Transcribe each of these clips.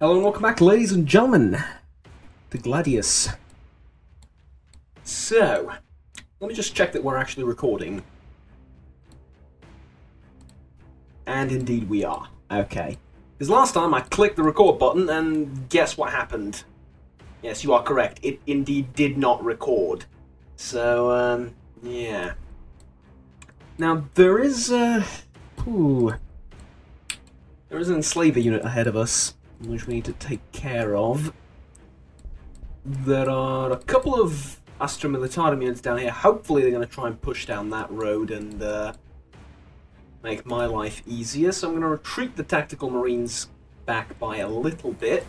Hello and welcome back, ladies and gentlemen, to Gladius. So, let me just check that we're actually recording. And indeed we are. Okay. Because last time I clicked the record button and guess what happened? Yes, you are correct. It indeed did not record. So, yeah. Now, there is an enslaver unit ahead of us, which we need to take care of. There are a couple of Astra Militarum units down here. Hopefully they're going to try and push down that road and make my life easier. So I'm going to retreat the Tactical Marines back by a little bit.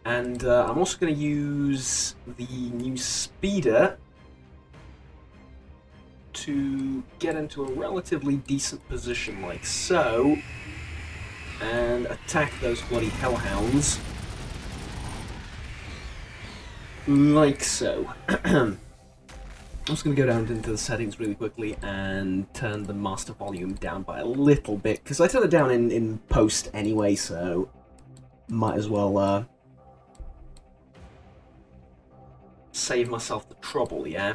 And I'm also going to use the new Speeder to get into a relatively decent position like so. And attack those bloody hellhounds. Like so. I'm just going to go down into the settings really quickly and turn the master volume down by a little bit, because I turn it down in post anyway, so might as well save myself the trouble, yeah?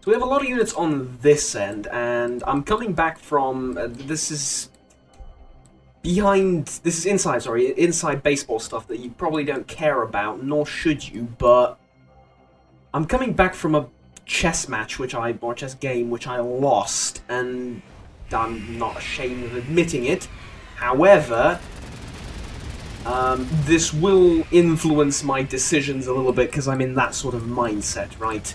So we have a lot of units on this end, and I'm coming back from... this is inside baseball stuff that you probably don't care about, nor should you, but I'm coming back from a chess match, or chess game, which I lost, and I'm not ashamed of admitting it. However, this will influence my decisions a little bit, because I'm in that sort of mindset, right?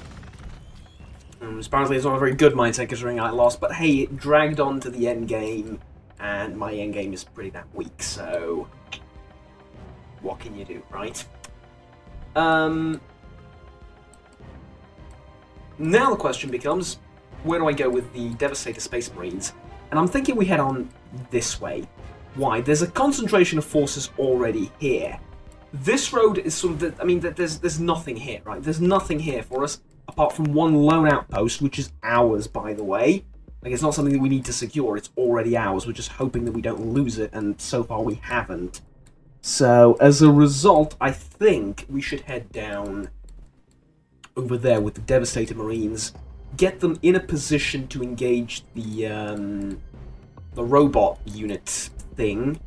Apparently it's not a very good mindset considering I lost, but hey, it dragged on to the end game, and my end game is pretty damn weak, so what can you do, right? Now the question becomes, where do I go with the Devastator Space Marines? And I'm thinking we head on this way. Why? There's a concentration of forces already here. This road is sort of, there's nothing here, right? There's nothing here for us, apart from one lone outpost, which is ours, by the way. Like, it's not something that we need to secure, it's already ours. We're just hoping that we don't lose it, and so far we haven't. So, as a result, I think we should head down over there with the Devastator Marines, get them in a position to engage the robot unit thing,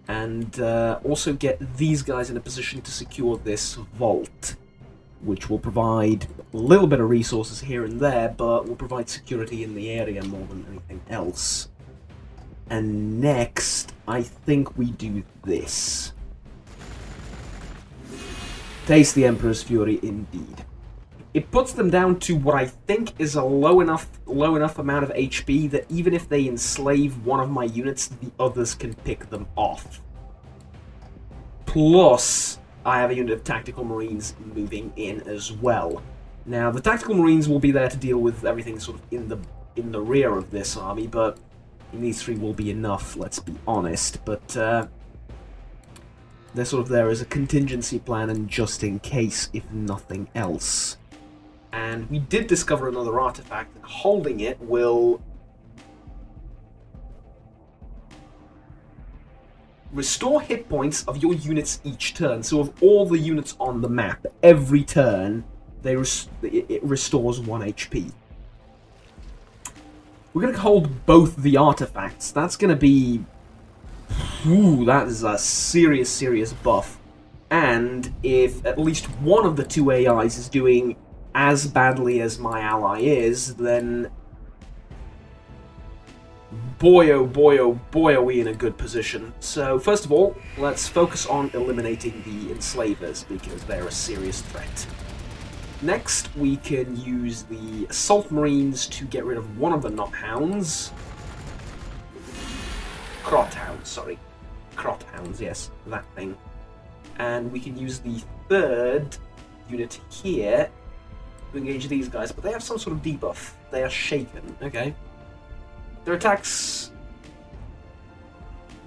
and also get these guys in a position to secure this vault, which will provide a little bit of resources here and there, but will provide security in the area more than anything else. And next, I think we do this. Taste the Emperor's Fury, indeed. It puts them down to what I think is a low enough amount of HP that even if they enslave one of my units, the others can pick them off. Plus, I have a unit of Tactical Marines moving in as well. Now, the Tactical Marines will be there to deal with everything sort of in the rear of this army, but these three will be enough, let's be honest. But they're sort of there as a contingency plan and just in case, if nothing else. And we did discover another artifact, and holding it will restore hit points of your units each turn. So of all the units on the map, every turn, it restores 1 HP. We're going to hold both the artifacts. That's going to be... Ooh, that is a serious, serious buff. And if at least one of the two AIs is doing as badly as my ally is, then boy oh boy oh boy are we in a good position. So first of all, let's focus on eliminating the enslavers, because they're a serious threat. Next, we can use the Assault Marines to get rid of one of the Knothounds. Crothounds, sorry. Crothounds, yes, that thing. And we can use the third unit here to engage these guys, but they have some sort of debuff. They are shaken, okay. Their attacks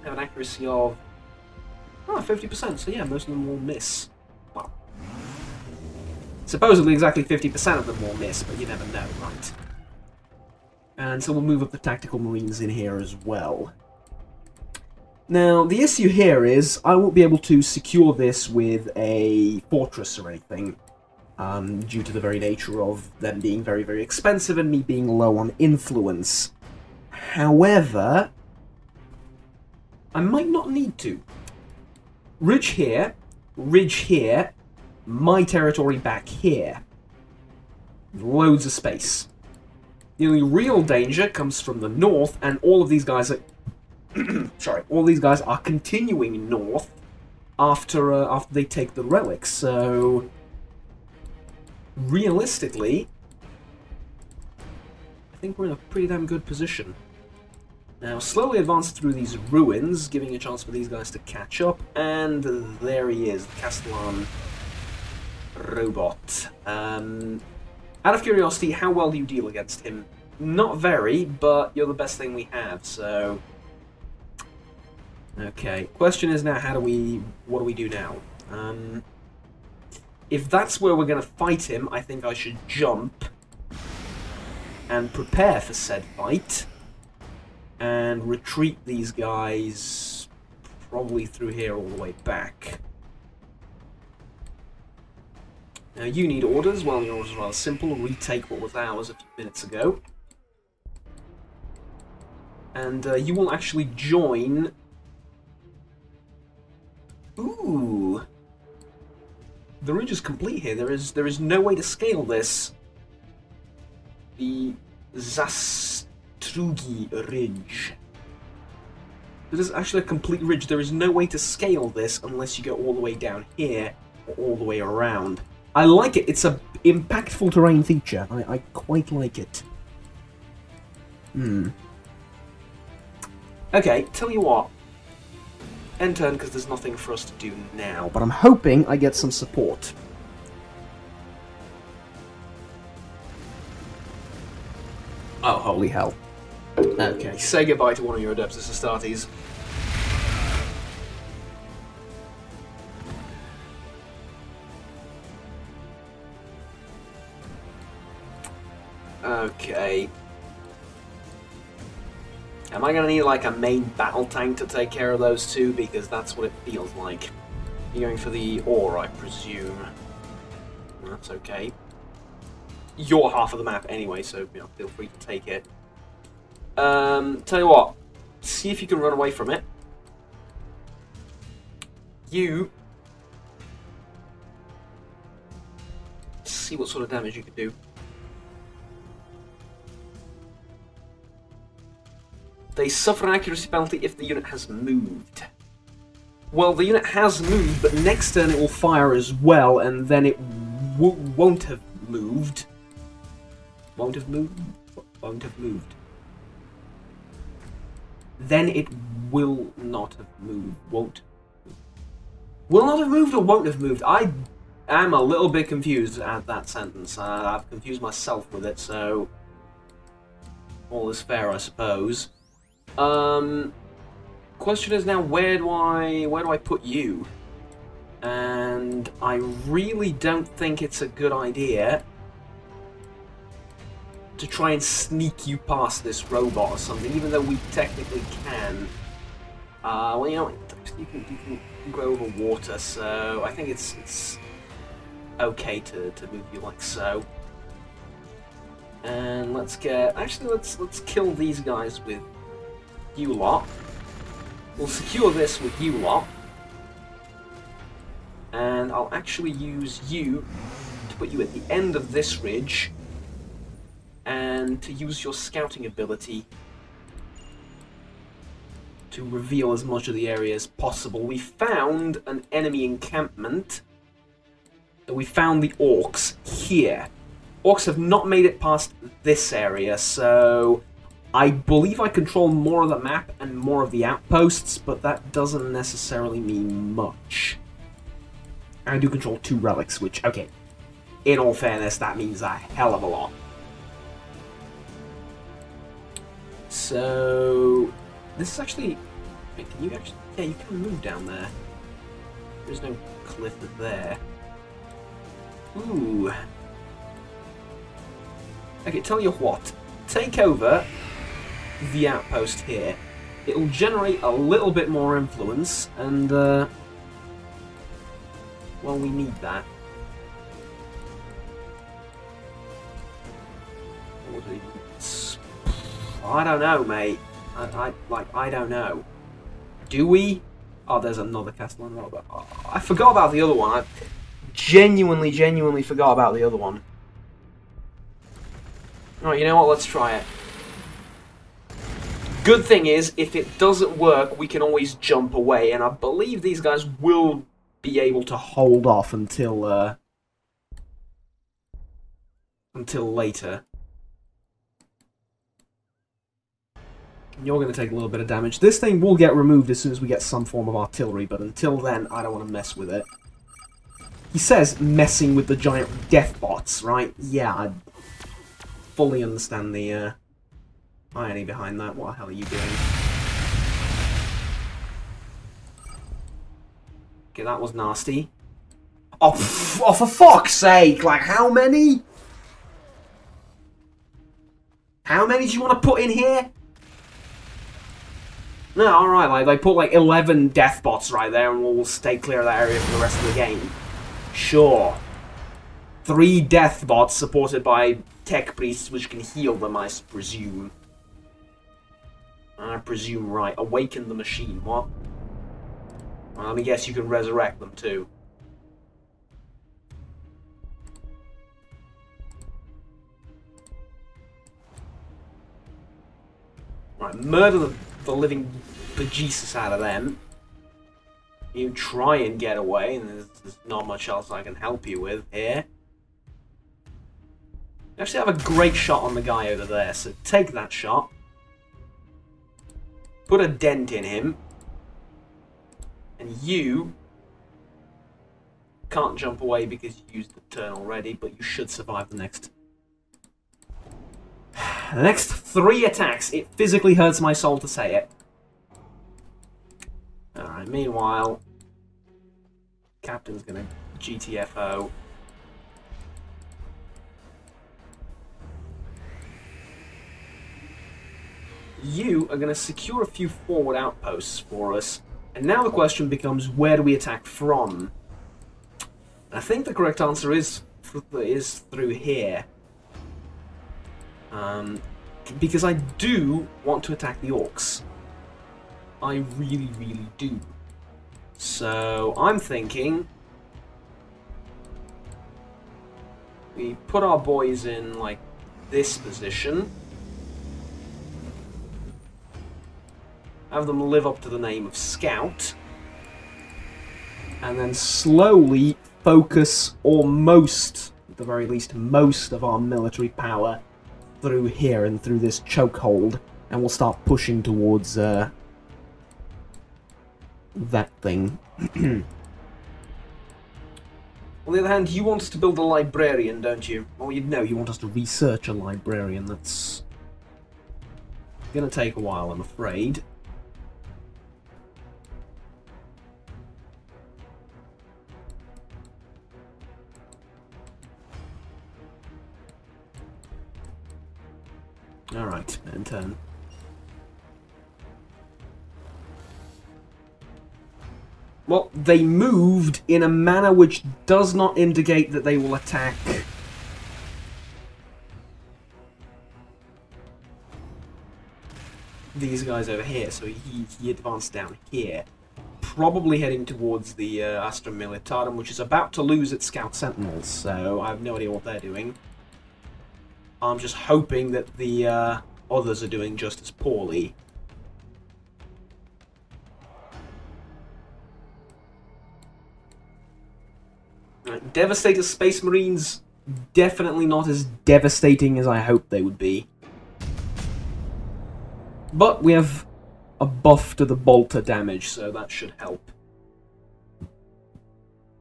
have an accuracy of 50%, so yeah, most of them will miss. Well, supposedly exactly 50% of them will miss, but you never know, right? And so we'll move up the Tactical Marines in here as well. Now, the issue here is I won't be able to secure this with a fortress or anything, due to the very nature of them being very, very expensive and me being low on influence. However, I might not need to. Ridge here, my territory back here. Loads of space. The only real danger comes from the north, and all of these guys are... sorry, all these guys are continuing north after they take the relics, so... realistically, I think we're in a pretty damn good position. Now, slowly advance through these ruins, giving a chance for these guys to catch up, and there he is, the Castellan robot. Out of curiosity, how well do you deal against him? Not very, but you're the best thing we have, so... Okay, question is now, what do we do now? If that's where we're going to fight him, I think I should jump and prepare for said fight, and retreat these guys probably through here all the way back. Now you need orders. Well, your orders are rather simple. Retake what was ours a few minutes ago. And you will actually join... Ooh! The ridge is complete here. There is no way to scale this. The Zastrugi Ridge. It is actually a complete ridge. There is no way to scale this unless you go all the way down here or all the way around. I like it. It's a impactful terrain feature. I quite like it. Okay, tell you what. End turn, because there's nothing for us to do now. But I'm hoping I get some support. Oh, holy hell. Okay, say goodbye to one of your Adeptus Astartes. Okay. Am I going to need like a main battle tank to take care of those two? Because that's what it feels like. You're going for the ore, I presume. That's okay. You're half of the map anyway, so you know, feel free to take it. Tell you what, see if you can run away from it. You see what sort of damage you can do. They suffer an accuracy penalty if the unit has moved. Well, the unit has moved, but next turn it will fire as well, and then it won't have moved. Won't have moved? Won't have moved. Then it will not have moved. Won't. Will not have moved or won't have moved? I am a little bit confused at that sentence. I've confused myself with it, so... all is fair, I suppose. Question is now, where do I put you? And I really don't think it's a good idea to try and sneak you past this robot or something, even though we technically can. Well, you know, you can go over water, so I think it's okay to move you like so. And let's get... actually, let's kill these guys with you lot. We'll secure this with you lot. And I'll actually use you to put you at the end of this ridge, and to use your scouting ability to reveal as much of the area as possible. We found an enemy encampment. We found the orcs here. Orcs have not made it past this area, so I believe I control more of the map and more of the outposts, but that doesn't necessarily mean much. I do control 2 relics, which, okay, in all fairness, that means a hell of a lot. So, this is actually... wait, can you actually... yeah, you can move down there. There's no cliff there. Ooh. Okay, tell you what. Take over the outpost here. It'll generate a little bit more influence, and, well, we need that. I don't know, mate. I don't know. Do we? Oh, there's another castle on the road. Oh, I forgot about the other one. I genuinely forgot about the other one. Alright, you know what? Let's try it. Good thing is, if it doesn't work, we can always jump away, and I believe these guys will be able to hold off until later. You're going to take a little bit of damage. This thing will get removed as soon as we get some form of artillery, but until then, I don't want to mess with it. He says messing with the giant death bots, right? Yeah, I fully understand the irony behind that. What the hell are you doing? Okay, that was nasty. Oh, oh, for fuck's sake! Like, how many? How many do you want to put in here? No, alright, like, they put like 11 death bots right there and we'll stay clear of that area for the rest of the game. Sure. 3 death bots supported by tech priests which can heal them, I presume. I presume, right. Awaken the machine, what? Well, let me guess you can resurrect them too. Right, murder the living bejesus out of them. You try and get away, and there's not much else I can help you with here. You actually have a great shot on the guy over there, so take that shot. Put a dent in him. And you can't jump away because you used the turn already, but you should survive the next 3 attacks. It physically hurts my soul to say it. Alright, meanwhile, Captain's gonna GTFO. You are gonna secure a few forward outposts for us, and now the question becomes, where do we attack from? I think the correct answer is through here. Because I do want to attack the orcs. I really, really do. So, I'm thinking we put our boys in, like, this position. Have them live up to the name of Scout. And then slowly focus, or most, at the very least, most of our military power through here and through this chokehold. And we'll start pushing towards, that thing. On the other hand, you want us to build a librarian, don't you? Well, you want us to research a librarian. That's gonna take a while, I'm afraid. Alright, and turn. Well, they moved in a manner which does not indicate that they will attack these guys over here. So he advanced down here, probably heading towards the Astra Militarum, which is about to lose its Scout Sentinels, so I have no idea what they're doing. I'm just hoping that the others are doing just as poorly. Devastator Space Marines, definitely not as devastating as I hoped they would be. But we have a buff to the bolter damage, so that should help.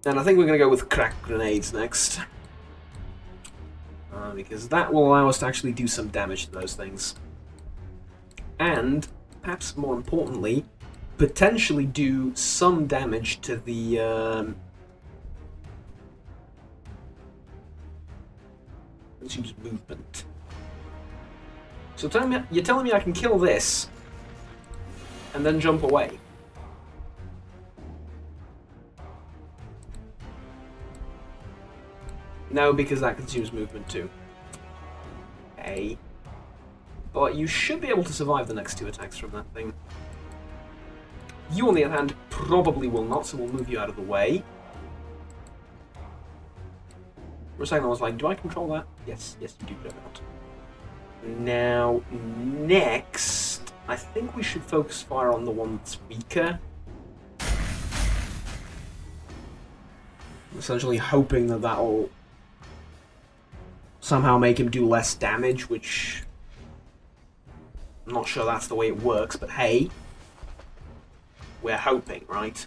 And I think we're going to go with crack grenades next. Because that will allow us to actually do some damage to those things. And, perhaps more importantly, potentially do some damage to the... let's use movement. So you're telling me I can kill this, and then jump away. No, because that consumes movement too. Okay. But you should be able to survive the next 2 attacks from that thing. You, on the other hand, probably will not, so we'll move you out of the way. For a second I was like, do I control that? Yes, yes you do, but not. Now, next, I think we should focus fire on the one that's weaker. Essentially hoping that that'll somehow make him do less damage, which I'm not sure that's the way it works, but hey, we're hoping, right?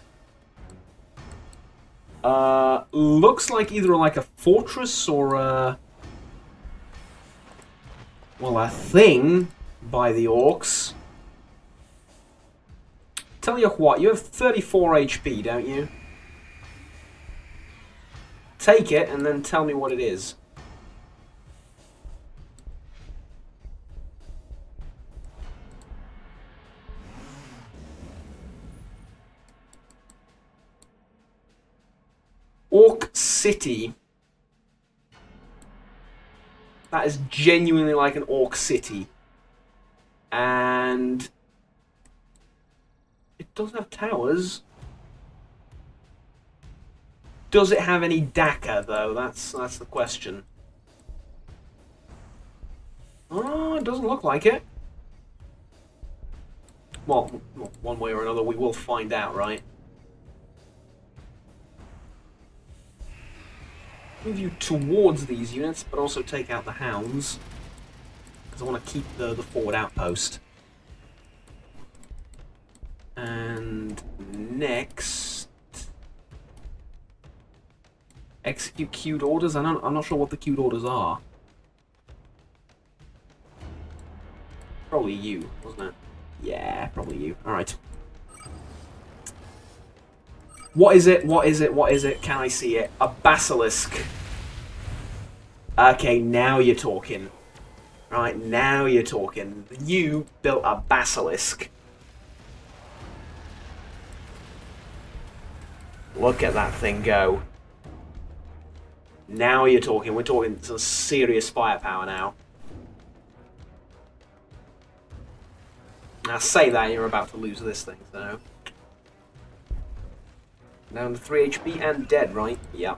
Looks like either like a fortress or a, well, a thing by the orcs. Tell you what, you have 34 HP, don't you? Take it and then tell me what it is. Orc City. That is genuinely like an orc city. And it doesn't have towers. Does it have any Daka though? That's the question. Oh, it doesn't look like it. Well, one way or another we will find out, right? Move you towards these units, but also take out the hounds, because I want to keep the forward outpost. And next, execute queued orders. I'm not sure what the queued orders are. Probably you, wasn't it? Yeah, probably you. All right. What is it? What is it? What is it? Can I see it? A basilisk. Okay, now you're talking. Right, now you're talking. You built a basilisk. Look at that thing go. Now you're talking. We're talking some serious firepower now. Now say that, you're about to lose this thing, so... Down to 3 HP and dead, right? Yeah.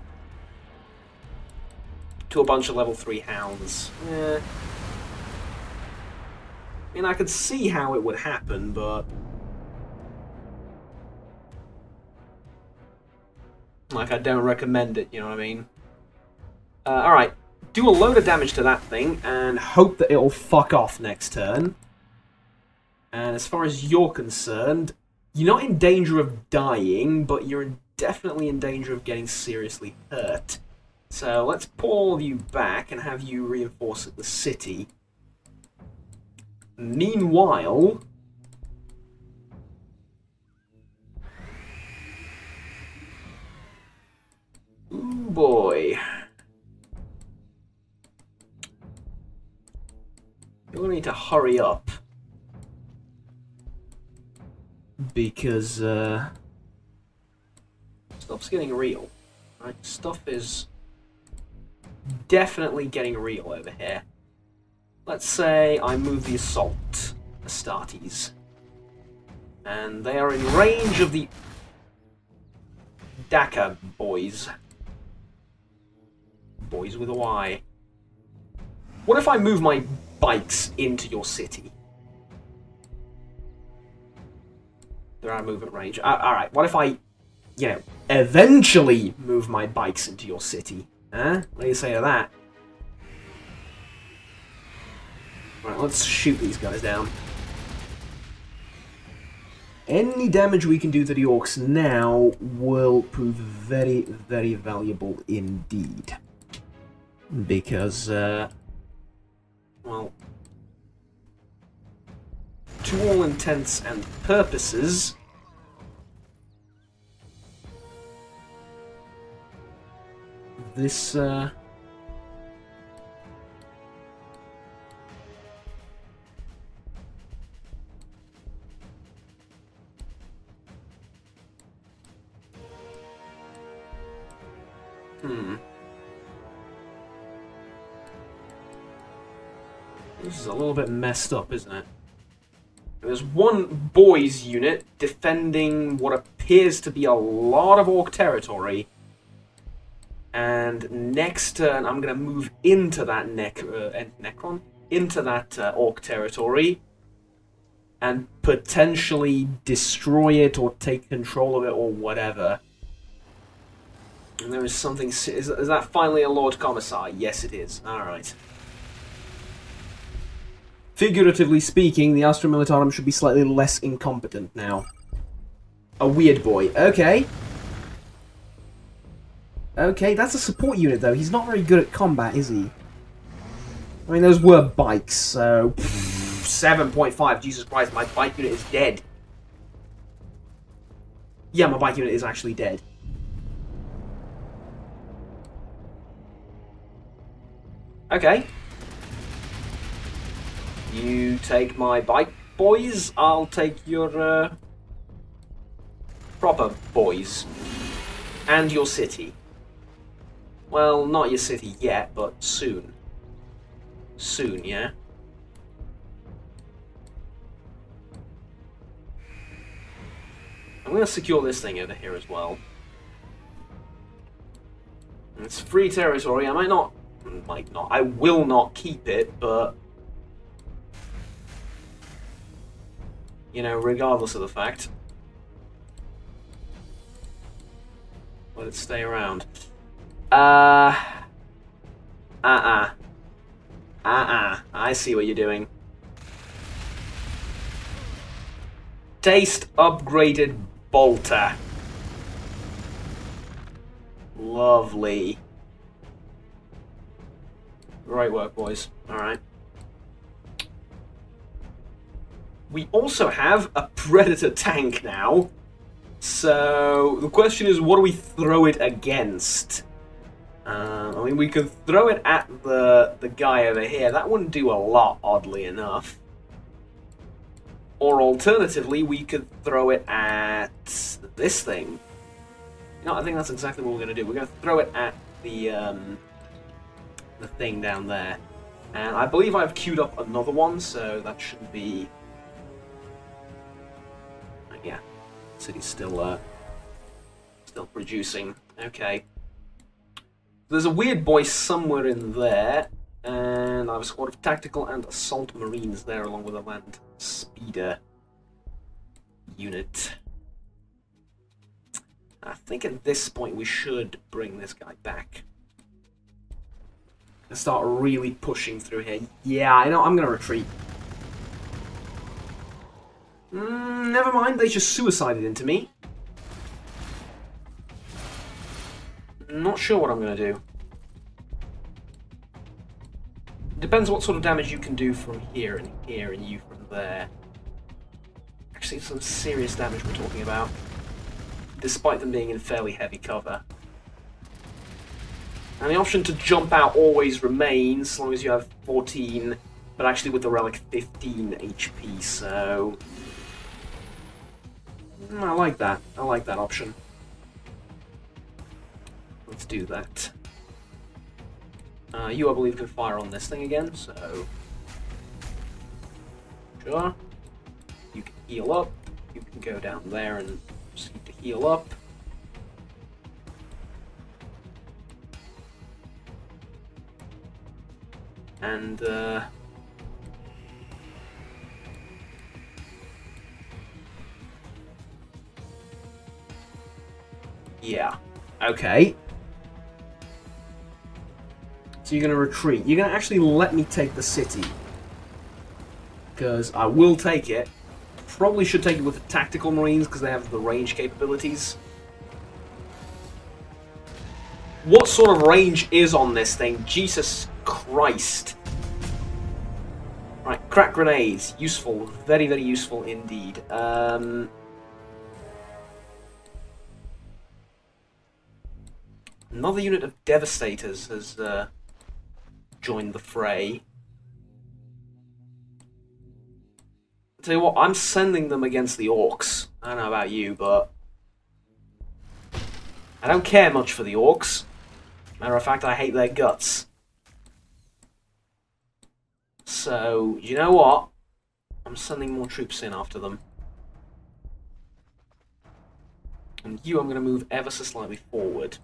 To a bunch of level 3 hounds. I mean, I could see how it would happen, but... like, I don't recommend it, you know what I mean? Alright. Do a load of damage to that thing, and hope that it'll fuck off next turn. And as far as you're concerned, you're not in danger of dying, but you're definitely in danger of getting seriously hurt. So let's pull all of you back and have you reinforce the city. Meanwhile... ooh boy. You're going to need to hurry up. Because, stuff's getting real. Right? Stuff is definitely getting real over here. Let's say I move the Assault Astartes. And they are in range of the Daka boys. Boys with a Y. What if I move my bikes into your city? They're out of movement range. Alright, what if I, you know, eventually move my bikes into your city? Huh? What do you say to that? Alright, let's shoot these guys down. Any damage we can do to the orcs now will prove very, very valuable indeed. Because, well, to all intents and purposes, this, This is a little bit messed up, isn't it? There's one boys unit defending what appears to be a lot of Orc territory. And next turn, I'm going to move into that into that Orc territory and potentially destroy it or take control of it or whatever. And there is something... Is that finally a Lord Commissar? Yes, it is. Alright. Figuratively speaking, the Astra Militarum should be slightly less incompetent now. A weird boy. Okay. Okay, that's a support unit, though. He's not very good at combat, is he? I mean, those were bikes, so... 7.5. Jesus Christ, my bike unit is dead. Yeah, my bike unit is actually dead. Okay. You take my bike boys, I'll take your proper boys. And your city. Well, not your city yet, but soon. Soon, yeah? I'm going to secure this thing over here as well. It's free territory. I might not, I will not keep it, but... You know, regardless of the fact. Let it stay around. I see what you're doing. Taste upgraded bolter. Lovely. Great work, boys. Alright. We also have a Predator tank now. So, the question is, what do we throw it against? I mean, we could throw it at the guy over here. That wouldn't do a lot, oddly enough. Or alternatively, we could throw it at this thing. You know, I think that's exactly what we're going to do. We're going to throw it at the thing down there. And I believe I've queued up another one, so that should be... Yeah, city's still producing. Okay. There's a weird boy somewhere in there, and I have a squad of tactical and assault marines there, along with a land speeder unit. I think at this point we should bring this guy back and start really pushing through here. Yeah, I know. I'm gonna retreat. Never mind, they just suicided into me. Not sure what I'm going to do. Depends what sort of damage you can do from here, and you from there. Actually, some serious damage we're talking about. Despite them being in fairly heavy cover. And the option to jump out always remains, as long as you have 14, but actually with the relic 15 HP, so... I like that. I like that option. Let's do that. You, I believe, can fire on this thing again, so... Sure. You can heal up. You can go down there and proceed to heal up. And, yeah. Okay. So you're going to retreat. You're going to actually let me take the city. Because I will take it. Probably should take it with the tactical marines because they have the range capabilities. What sort of range is on this thing? Jesus Christ. Right, crack grenades. Useful. Very, very useful indeed. Another unit of Devastators has joined the fray. I'll tell you what, I'm sending them against the Orcs. I don't know about you, but... I don't care much for the Orcs. Matter of fact, I hate their guts. So, you know what? I'm sending more troops in after them. And you, I'm going to move ever so slightly forward.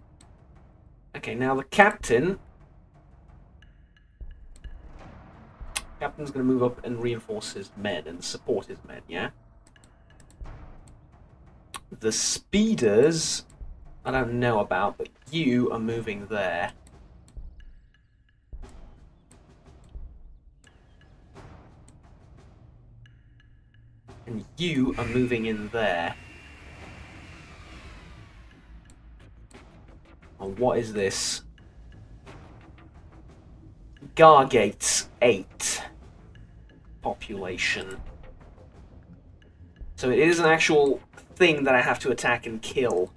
Okay, now the captain... Captain's going to move up and reinforce his men and support his men, yeah? The speeders, I don't know about, but you are moving there. And you are moving in there. Oh, what is this? Gargates 8 population. So it is an actual thing that I have to attack and kill.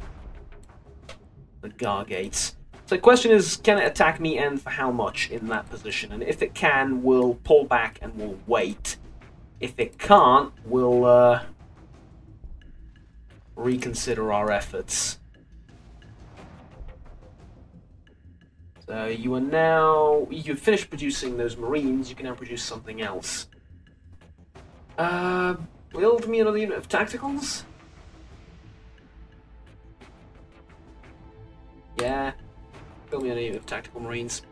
The Gargates. So the question is, can it attack me and for how much in that position? And if it can, we'll pull back and we'll wait. If it can't, we'll reconsider our efforts. So you are now... You've finished producing those marines, you can now produce something else. Build me another unit of tacticals? Yeah. Build me another unit of tactical marines.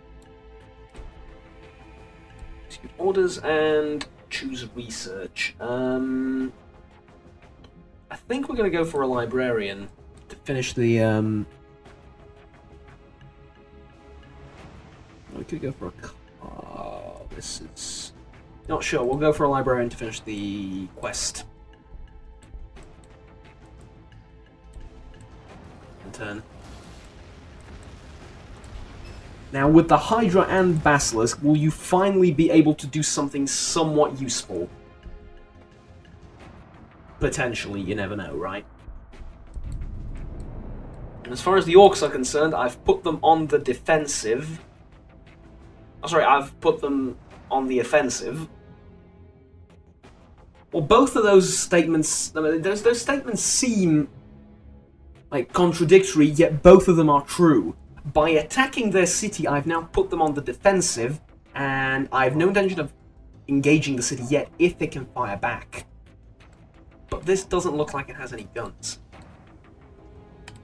Execute orders and choose research. I think we're going to go for a librarian to finish the... We could go for a... this is... Not sure, we'll go for a librarian to finish the quest. In turn. Now, with the Hydra and Basilisk, will you finally be able to do something somewhat useful? Potentially, you never know, right? And as far as the Orcs are concerned, I've put them on the defensive. Oh, sorry, I've put them on the offensive. Well, both of those statements, those statements seem like contradictory, yet both of them are true. By attacking their city, I've now put them on the defensive, and I have no intention of engaging the city yet if they can fire back. But this doesn't look like it has any guns.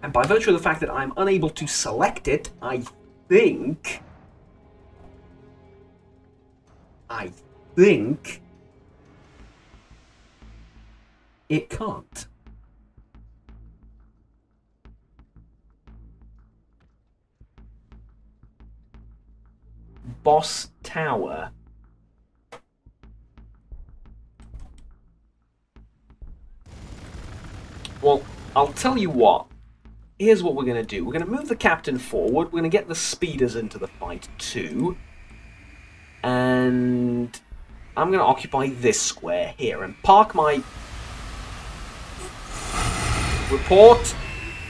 And by virtue of the fact that I'm unable to select it, I think it can't. Boss Tower. Well, I'll tell you what. Here's what we're going to do. We're going to move the captain forward. We're going to get the speeders into the fight too. And I'm going to occupy this square here and park my... Report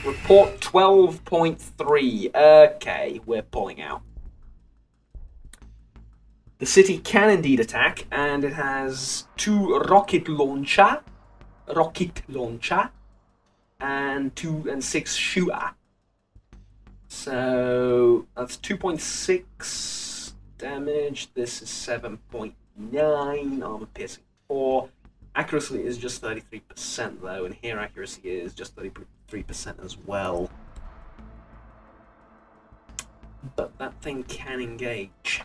12.3. Okay, we're pulling out. The city can indeed attack, and it has 2 rocket launcher, and 2 and 6 shooter. So that's 2.6 damage. This is 7.9 armor piercing 4. Accuracy is just 33% though, and here accuracy is just 33% as well. But that thing can engage.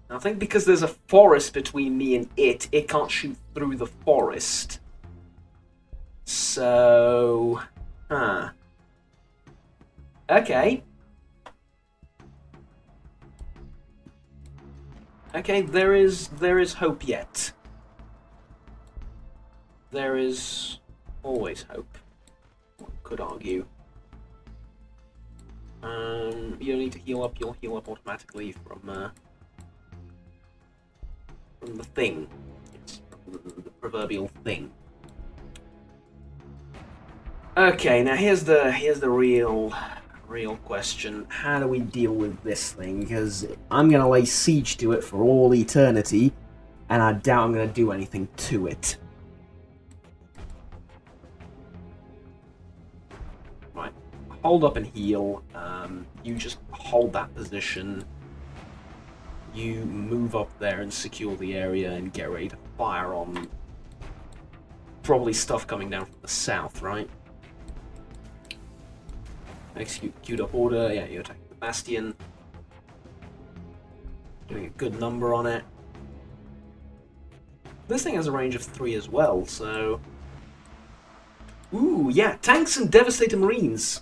I think because there's a forest between me and it can't shoot through the forest. So... Okay. Okay, there is hope yet. There is always hope, one could argue. You don't need to heal up, you'll heal up automatically from the thing. It's from the proverbial thing. Okay, now here's the real question. How do we deal with this thing? Because I'm gonna lay siege to it for all eternity, and I doubt I'm gonna do anything to it. Right, hold up and heal. You just hold that position. You move up there and secure the area and get ready to fire on probably stuff coming down from the south, right? Execute queued up order. Yeah, you attack the bastion. Doing a good number on it. This thing has a range of 3 as well, so... Ooh, yeah, tanks and Devastator Marines.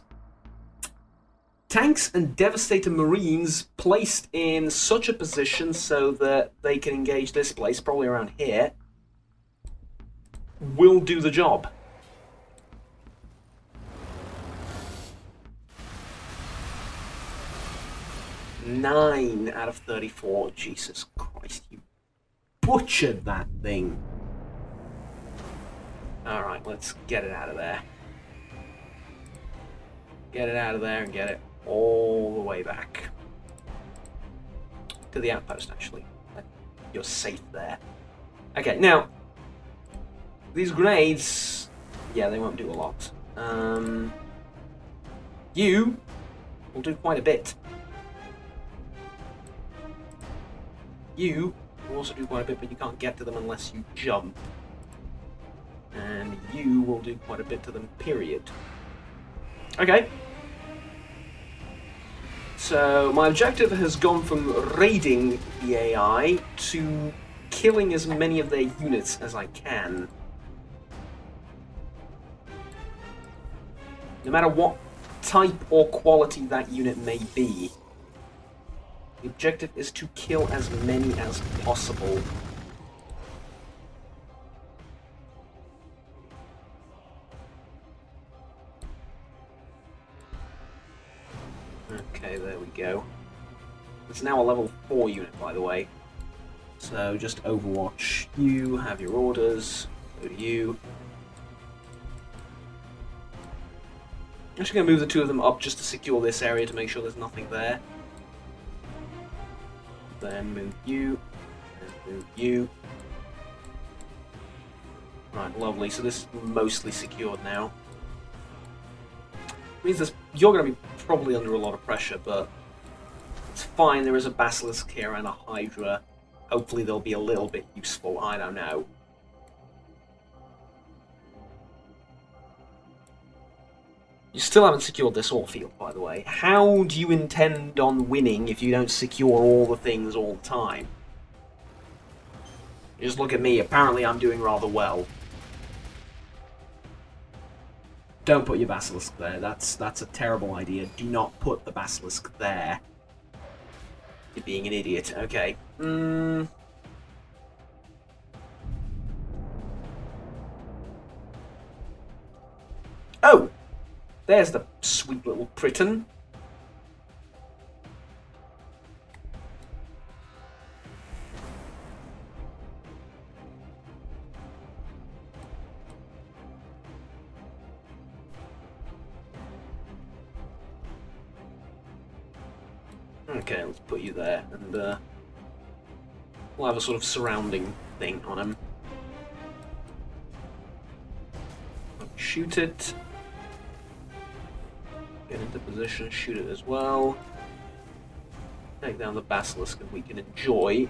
Tanks and Devastator Marines placed in such a position so that they can engage this place, probably around here, will do the job. Nine out of 34. Jesus Christ, you butchered that thing. Alright, let's get it out of there. Get it out of there and get it all the way back. To the outpost, actually. You're safe there. Okay, now, these grenades, yeah, they won't do a lot. You will do quite a bit. You will also do quite a bit, but you can't get to them unless you jump. And you will do quite a bit to them, period. Okay. So, my objective has gone from raiding the AI to killing as many of their units as I can. No matter what type or quality that unit may be. The objective is to kill as many as possible. Okay, there we go. It's now a level 4 unit, by the way. So just Overwatch. You have your orders. So do you. I'm actually going to move the 2 of them up just to secure this area to make sure there's nothing there. Then move you, and move you. Right, lovely. So this is mostly secured now. Means this, you're going to be probably under a lot of pressure, but it's fine. There is a Basilisk here and a Hydra. Hopefully they'll be a little bit useful. I don't know. You still haven't secured this ore field, by the way. How do you intend on winning if you don't secure all the things all the time? Just look at me. Apparently I'm doing rather well. Don't put your Basilisk there. That's a terrible idea. Do not put the Basilisk there. You're being an idiot. Okay. Oh! There's the sweet little Priton. Okay, let's put you there, and we'll have a sort of surrounding thing on him. Shoot it. Get into position, shoot it as well. Take down the Basilisk and we can enjoy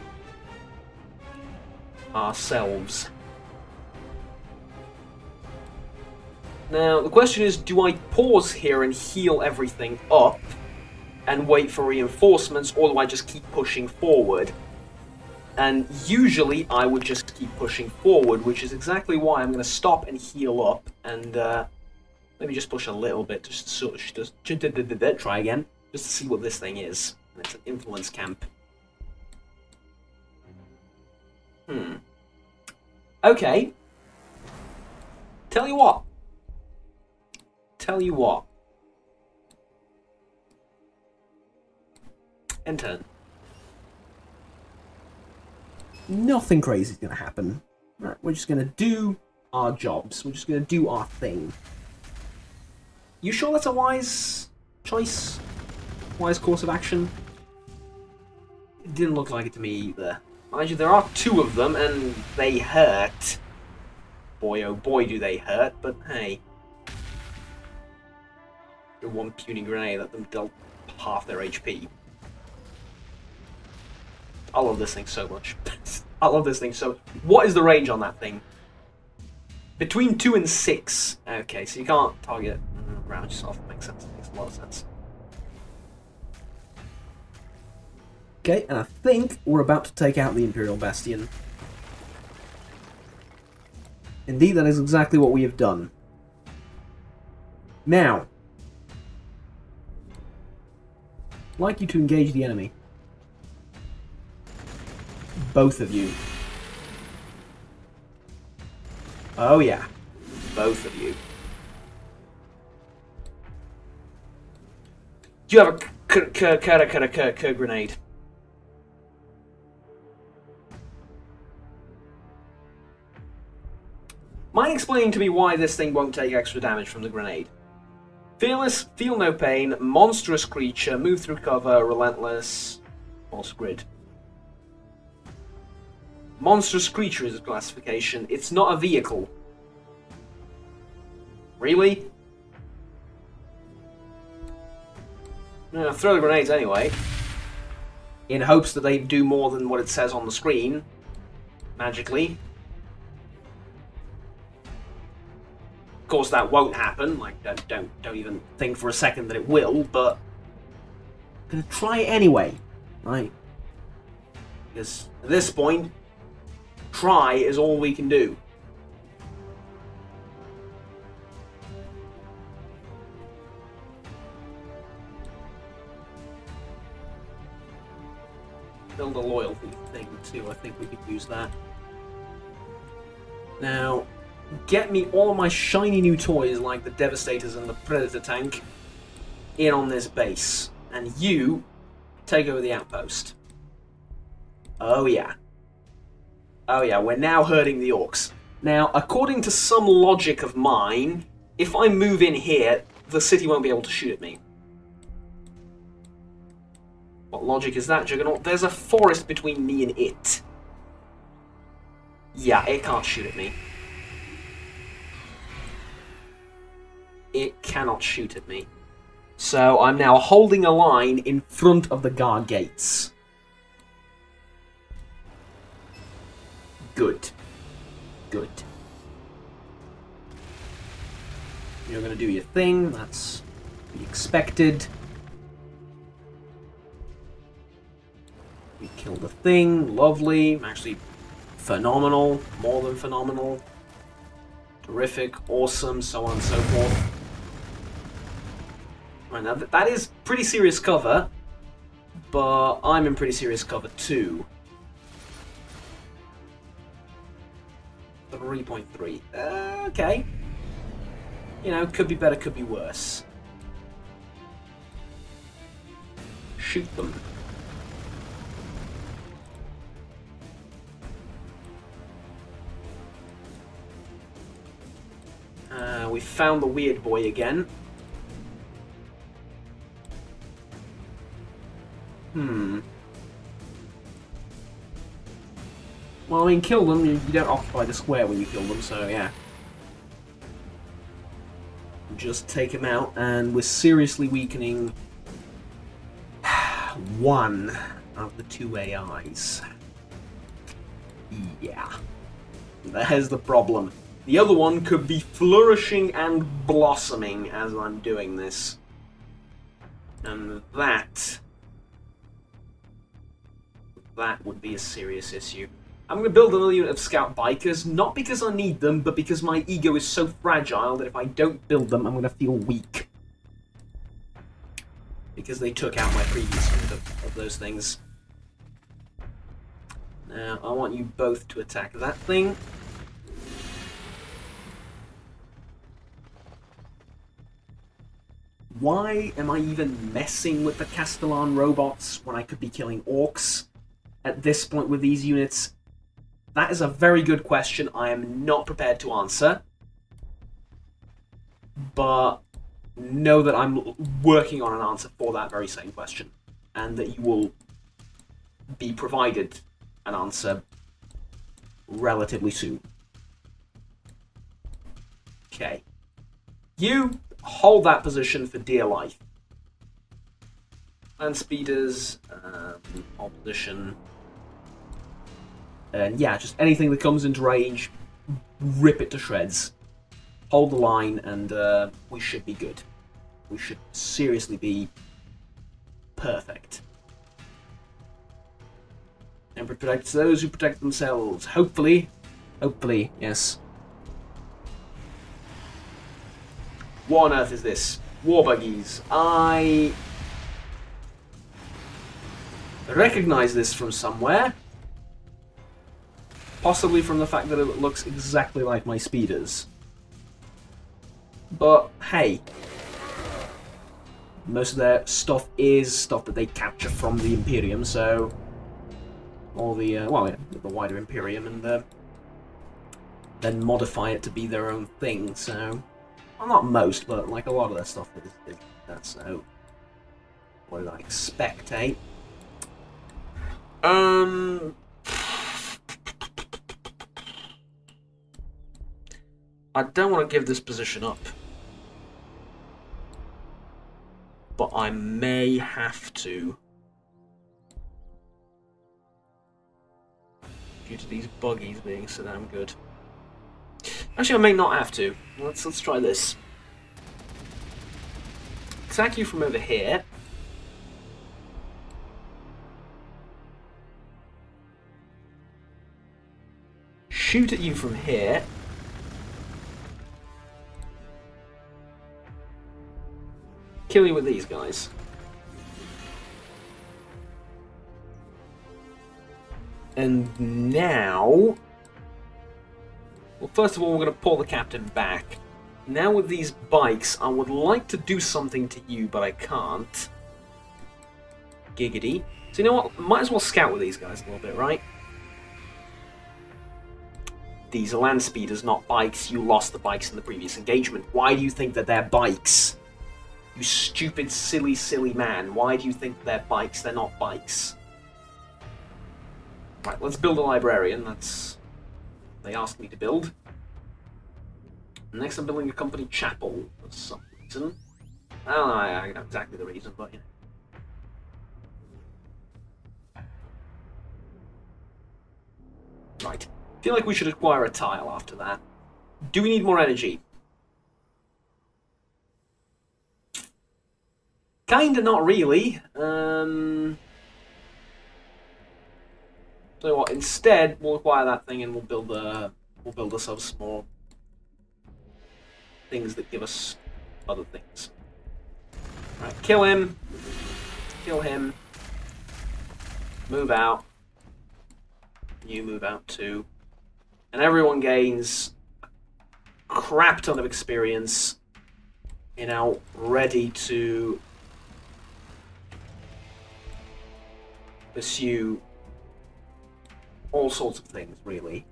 ourselves. Now, the question is, do I pause here and heal everything up and wait for reinforcements, or do I just keep pushing forward? And usually I would just keep pushing forward, which is exactly why I'm going to stop and heal up and maybe just push a little bit, just sort of try again, just to see what this thing is. And it's an influence camp. Okay. Tell you what. End turn. Nothing crazy is going to happen. Right, we're just going to do our jobs. We're just going to do our thing. You sure that's a wise choice? Wise course of action? It didn't look like it to me either. Mind you, there are 2 of them, and they hurt. Boy, oh boy, do they hurt, but hey. The 1 puny grenade that them dealt half their HP. I love this thing so much. I love this thing so... What is the range on that thing? Between 2 and 6. Okay, so you can't target around yourself. Makes sense. Makes a lot of sense. Okay, and I think we're about to take out the Imperial Bastion. Indeed, that is exactly what we have done. Now, I'd like you to engage the enemy. Both of you. Oh yeah, both of you. Do you have a grenade? Mind explaining to me why this thing won't take extra damage from the grenade? Fearless, feel no pain, monstrous creature, move through cover, relentless, false grid. Monstrous creature is a classification. It's not a vehicle. Really? No, throw the grenades anyway. In hopes that they do more than what it says on the screen. Magically. Of course that won't happen. Like, don't even think for a second that it will, but I'm gonna try it anyway. Right? Because at this point, try is all we can do. Build a loyalty thing too, I think we could use that. Now, get me all of my shiny new toys like the Devastators and the Predator tank in on this base. And you take over the outpost. Oh yeah. Oh yeah, we're now hurting the orcs. Now, according to some logic of mine, if I move in here, the city won't be able to shoot at me. What logic is that, Juggernaut? There's a forest between me and it. Yeah, it can't shoot at me. It cannot shoot at me. So I'm now holding a line in front of the guard gates. Good. Good. You're going to do your thing. That's to be expected. We killed the thing. Lovely. Actually, phenomenal. More than phenomenal. Terrific. Awesome. So on and so forth. Right, now that is pretty serious cover. But I'm in pretty serious cover too. 3.3. Okay. You know, could be better, could be worse. Shoot them. We found the weird boy again. Well, I mean, kill them, you don't occupy the square when you kill them, so yeah. Just take him out, and we're seriously weakening one of the two AIs. Yeah. There's the problem. The other one could be flourishing and blossoming as I'm doing this. And that would be a serious issue. I'm going to build another unit of scout bikers, not because I need them, but because my ego is so fragile that if I don't build them, I'm going to feel weak. Because they took out my previous unit of those things. Now, I want you both to attack that thing. Why am I even messing with the Castellan robots when I could be killing orcs at this point with these units? That is a very good question I am not prepared to answer. But know that I'm working on an answer for that very same question. And that you will be provided an answer relatively soon. Okay. You hold that position for dear life. land speeders, opposition, and yeah, just anything that comes into range, rip it to shreds. Hold the line, and we should be good. We should seriously be perfect. And protect those who protect themselves. Hopefully. Hopefully, yes. What on earth is this? War buggies. I recognize this from somewhere. Possibly from the fact that it looks exactly like my speeders. But, hey. Most of their stuff is stuff that they capture from the Imperium, so... Or the, well, yeah, the wider Imperium, and then modify it to be their own thing, so... Well, not most, but like a lot of their stuff is that, so... What did I expect, eh? I don't want to give this position up. But I may have to. Due to these buggies being so damn good. Actually, I may not have to. Let's try this. Attack you from over here. Shoot at you from here. Kill you with these guys. And now... Well, first of all, we're going to pull the captain back. Now with these bikes, I would like to do something to you, but I can't. Giggity. So you know what? Might as well scout with these guys a little bit, right? These are land speeders, not bikes. You lost the bikes in the previous engagement. Why do you think that they're bikes? You stupid, silly, silly man. Why do you think they're bikes? They're not bikes. Right, let's build a librarian. That's... They asked me to build. Next I'm building a company chapel for some reason. I don't know, I know exactly the reason, but you know. Right. I feel like we should acquire a tile after that. Do we need more energy? Kinda not really. So what? Instead, we'll acquire that thing and we'll build ourselves some more things that give us other things. Right, kill him. Kill him. Move out. You move out too. And everyone gains a crap ton of experience. You're now ready to pursue all sorts of things, really.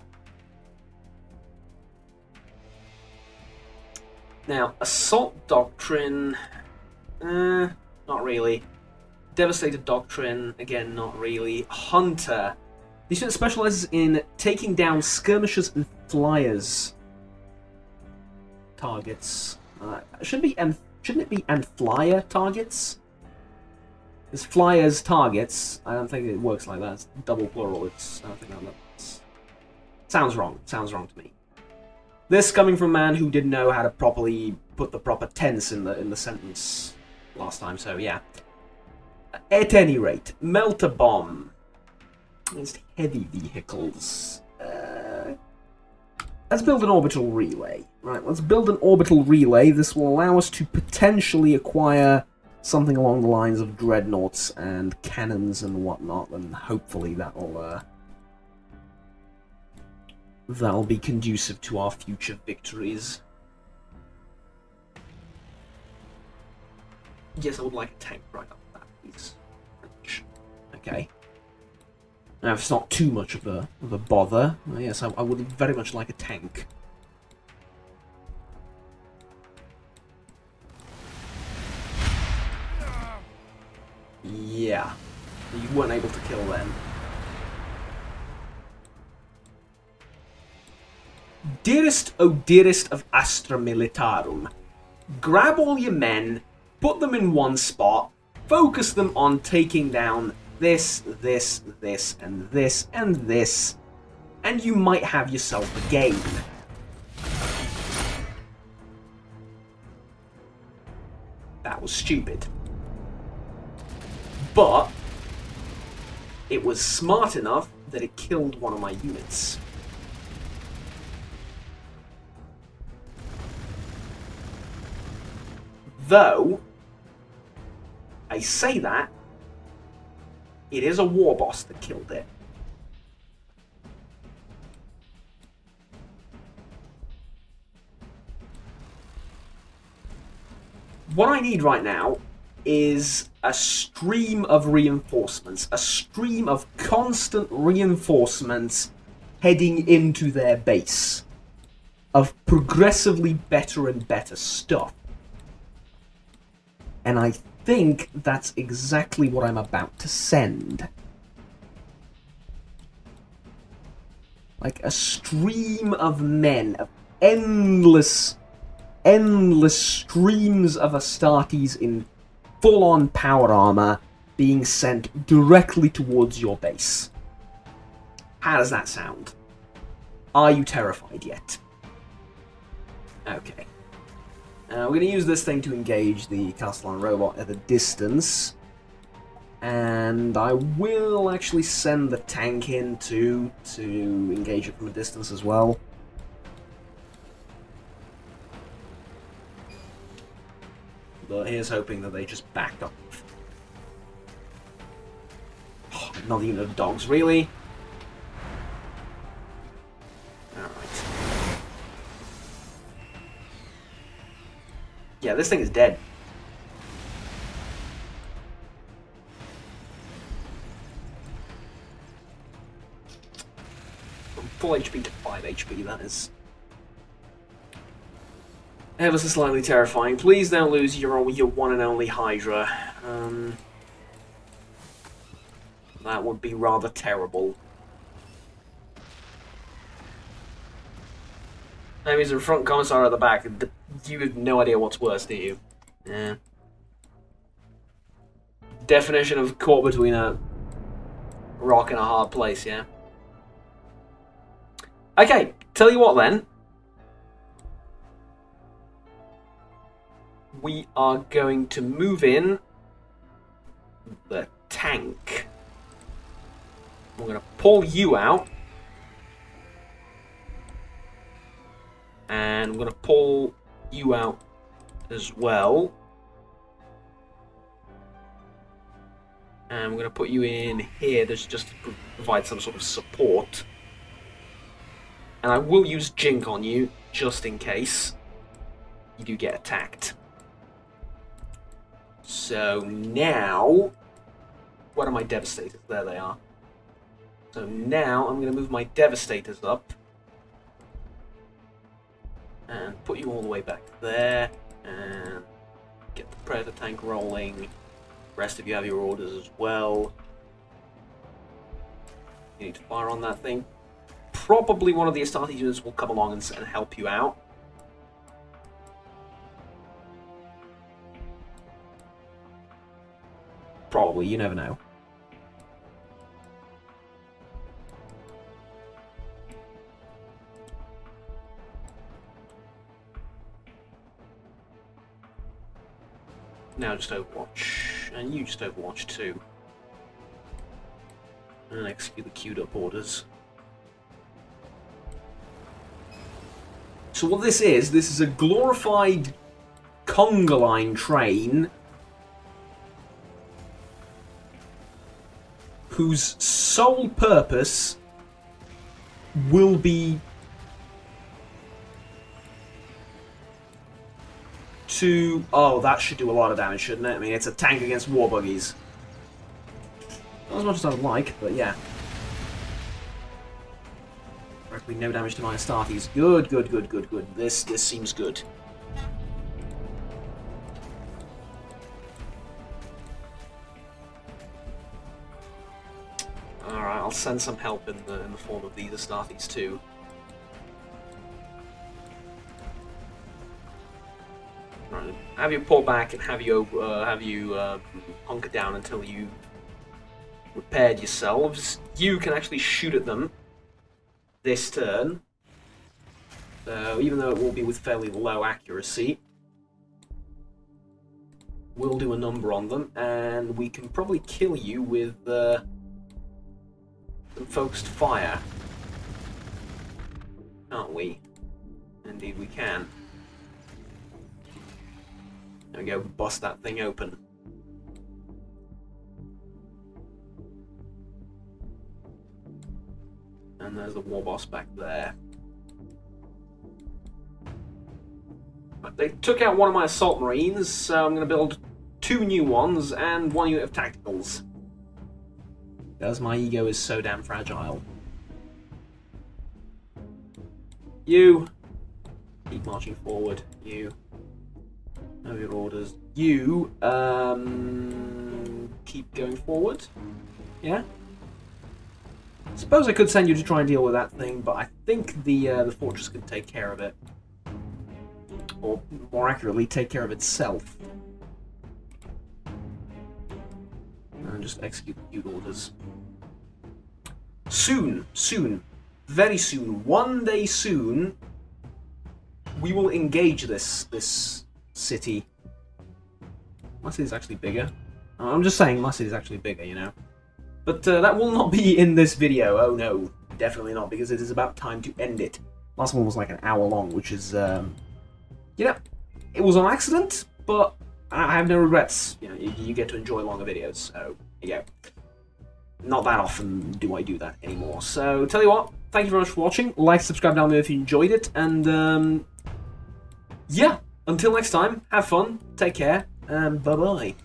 Now, Assault Doctrine, not really. Devastator Doctrine, again, not really. Hunter. This unit specializes in taking down skirmishers and flyers targets. Shouldn't it be and flyer targets? There's flyers targets. I don't think it works like that. It's double plural. I don't think that sounds wrong. Sounds wrong to me. This coming from a man who didn't know how to properly put the proper tense in the sentence last time. So yeah. At any rate, Melter Bomb against heavy vehicles. Let's build an orbital relay. Right. Let's build an orbital relay. This will allow us to potentially acquire something along the lines of dreadnoughts and cannons and whatnot, and hopefully that'll be conducive to our future victories. Yes, I would like a tank right up that, please. Okay. Now, if it's not too much of a bother, yes, I would very much like a tank. Yeah, you weren't able to kill them. Dearest, oh dearest of Astra Militarum, grab all your men, put them in one spot, focus them on taking down this, this, this, and this, and this, and you might have yourself a game. That was stupid. But it was smart enough that it killed one of my units. Though, I say that, it is a war boss that killed it. What I need right now is a stream of reinforcements, a stream of constant reinforcements heading into their base, of progressively better and better stuff. And I think that's exactly what I'm about to send. Like a stream of men, of endless streams of Astartes in full-on power armor being sent directly towards your base. How does that sound? Are you terrified yet? Okay. We're going to use this thing to engage the Castellan robot at a distance. And I will actually send the tank in to engage it from a distance as well. But here's hoping that they just back up. Oh, another unit of dogs, really? Alright. Yeah, this thing is dead. From full HP to 5 HP, that is ever so slightly terrifying. Please don't lose your one and only Hydra. That would be rather terrible. That means the front commissar at the back. You have no idea what's worse, do you? Yeah. Definition of caught between a rock and a hard place, yeah? Okay, tell you what then. We are going to move in the tank. We're going to pull you out. And we're going to pull you out as well. And we're going to put you in here just to provide some sort of support. And I will use Jink on you, just in case you do get attacked. So now, what are my Devastators? There they are. So now I'm going to move my Devastators up. And put you all the way back there. And get the Predator tank rolling. The rest of you have your orders as well. You need to fire on that thing. Probably one of the Astartes units will come along and help you out. Probably, you never know. Now just Overwatch, and you just Overwatch too. And execute the queued up orders. So what this is a glorified conga line train whose sole purpose will be to... Oh, that should do a lot of damage, shouldn't it? I mean, it's a tank against war buggies. Not as much as I would like, but yeah. Practically no damage to my Astartes. Good, good, good, good, good. This seems good. Alright, I'll send some help in the form of these Astartes too. Right. Have you pull back and have you hunker down until you repaired yourselves. You can actually shoot at them this turn. So even though it will be with fairly low accuracy, we'll do a number on them, and we can probably kill you with some focused fire. Can't we? Indeed we can. There we go, bust that thing open. And there's the war boss back there. But they took out one of my assault marines, so I'm going to build 2 new ones and 1 unit of tacticals. Because my ego is so damn fragile. You keep marching forward. You know your orders. You keep going forward. Yeah. Suppose I could send you to try and deal with that thing, but I think the fortress could take care of it. Or, more accurately, take care of itself. And just execute orders. Soon, very soon, one day soon, we will engage this city. My city's actually bigger. I'm just saying, my city's actually bigger, you know. But that will not be in this video. Oh no, definitely not, because it is about time to end it. Last one was like an hour long, which is, you know, it was an accident, but I have no regrets. You know, you get to enjoy longer videos, so there you go. Not that often do I do that anymore. So, tell you what, thank you very much for watching. Like, subscribe down there if you enjoyed it, and yeah, until next time, have fun, take care, and bye-bye.